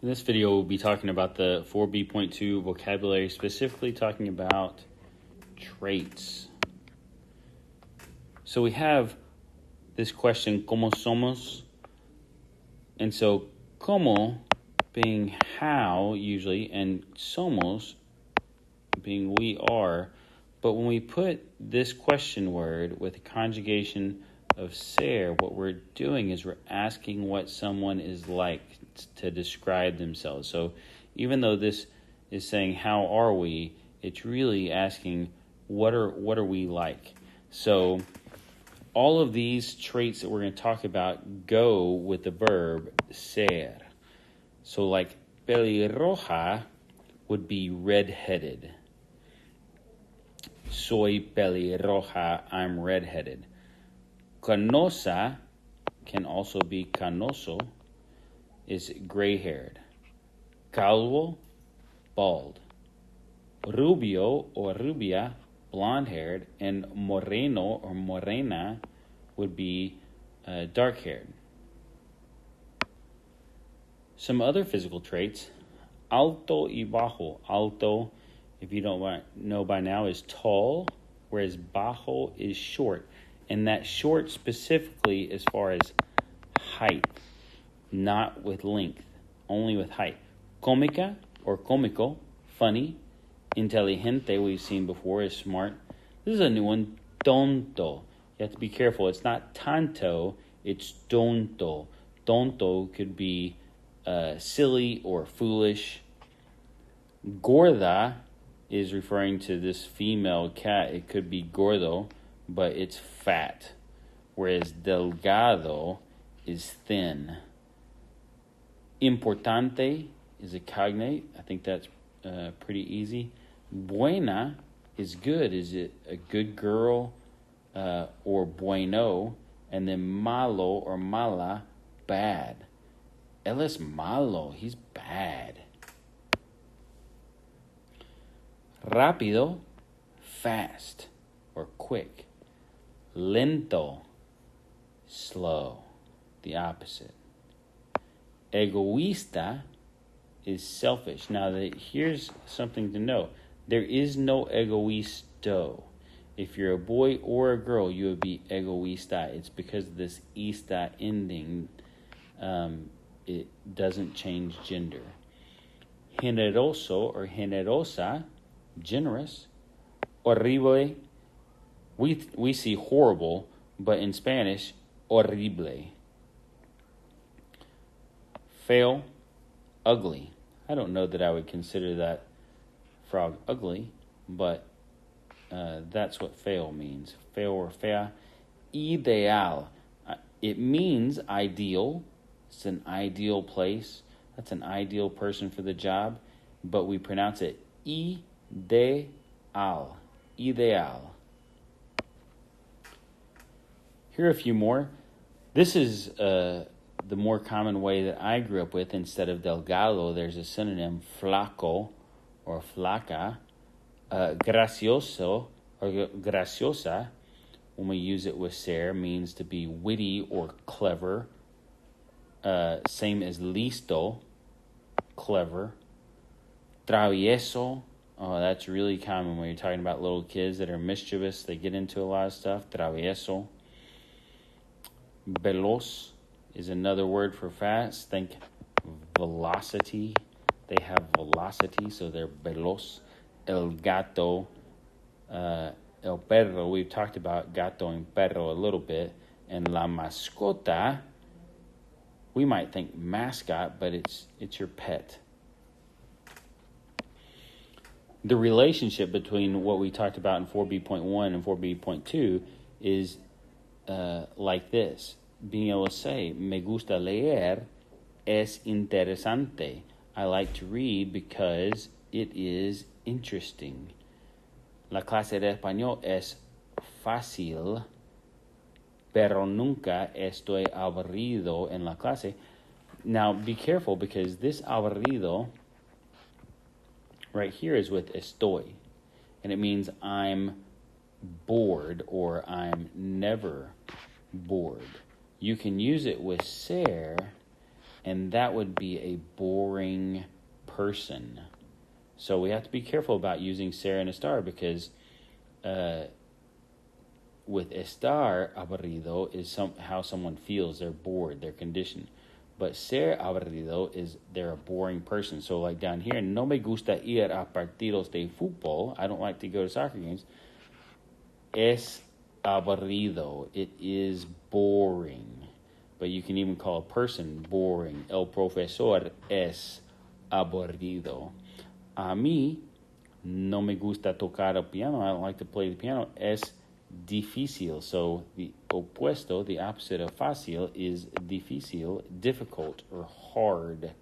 In this video, we'll be talking about the 4B.2 vocabulary, specifically talking about traits. So we have this question, ¿Cómo somos? And so, ¿cómo being how, usually, and somos being we are. But when we put this question word with a conjugation of ser, what we're doing is we're asking what someone is like to describe themselves. So even though this is saying how are we, it's really asking what are we like. So all of these traits that we're going to talk about go with the verb ser. So like pelirroja would be red-headed. Soy pelirroja, I'm red-headed. Canosa can also be canoso, is gray-haired. Calvo, bald. Rubio or rubia, blonde-haired. And moreno or morena would be dark-haired. Some other physical traits, alto y bajo. Alto, if you don't know by now, is tall, whereas bajo is short. And that short specifically as far as height, not with length, only with height. Cómica or cómico, funny. Inteligente, we've seen before, is smart. This is a new one, tonto. You have to be careful. It's not tanto, it's tonto. Tonto could be silly or foolish. Gorda is referring to this female cat. It could be gordo, but it's fat, whereas delgado is thin. Importante is a cognate. I think that's pretty easy. Buena is good. Is it a good girl or bueno? And then malo or mala, bad. Él es malo. He's bad. Rápido, fast or quick. Lento, slow, the opposite. Egoísta is selfish. Now, here's something to know. There is no egoísto. If you're a boy or a girl, you would be egoísta. It's because of this ista ending. It doesn't change gender. Generoso or generosa, generous. Horrible, we see horrible, but in Spanish, horrible. Feo, ugly. I don't know that I would consider that frog ugly, but that's what feo means. Feo or fea. Ideal. It means ideal. It's an ideal place. That's an ideal person for the job, but we pronounce it ideal. Ideal. Here are a few more. This is the more common way that I grew up with. Instead of delgado, there's a synonym, flaco or flaca. Gracioso or graciosa, when we use it with ser, means to be witty or clever. Same as listo, clever. Travieso, oh, that's really common when you're talking about little kids that are mischievous. They get into a lot of stuff. Travieso. Veloz is another word for fast. Think velocity. They have velocity, so they're veloz. El gato, el perro. We've talked about gato and perro a little bit. And la mascota, we might think mascot, but it's your pet. The relationship between what we talked about in 4B.1 and 4B.2 is like this. Being able to say, me gusta leer, es interesante. I like to read because it is interesting. La clase de español es fácil, pero nunca estoy aburrido en la clase. Now, be careful because this aburrido right here is with estoy, and it means I'm bored or I'm never bored. You can use it with ser and that would be a boring person. So we have to be careful about using ser and estar because with estar aburrido is how someone feels. They're bored, they're conditioned. But ser aburrido is they're a boring person. So like down here, no me gusta ir a partidos de fútbol. I don't like to go to soccer games. Es aburrido. It is boring. But you can even call a person boring. El profesor es aburrido. A mí no me gusta tocar el piano. I don't like to play the piano. Es difícil. So the opuesto, the opposite of fácil, is difícil, difficult or hard.